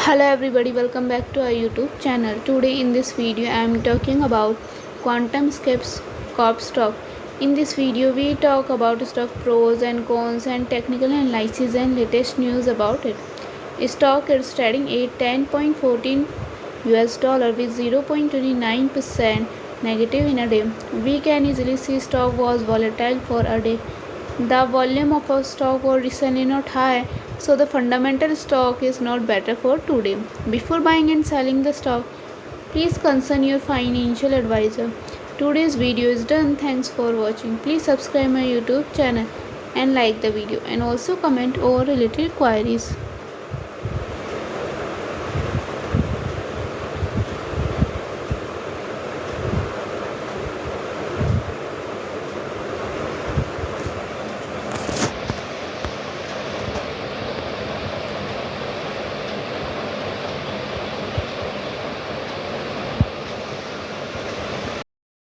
Hello everybody, welcome back to our YouTube channel. Today in this video I am talking about QuantumScape's Corp stock. In this video we talk about stock pros and cons and technical analysis and latest news about it. Stock is trading at 10.14 US dollar with 0.29% negative in a day. We can easily see stock was volatile for a day. The volume of our stock was recently not high, so the fundamental stock is not better for today. Before buying and selling the stock, please consult your financial advisor. Today's video is done. Thanks for watching. Please subscribe my YouTube channel and like the video and also comment over related queries.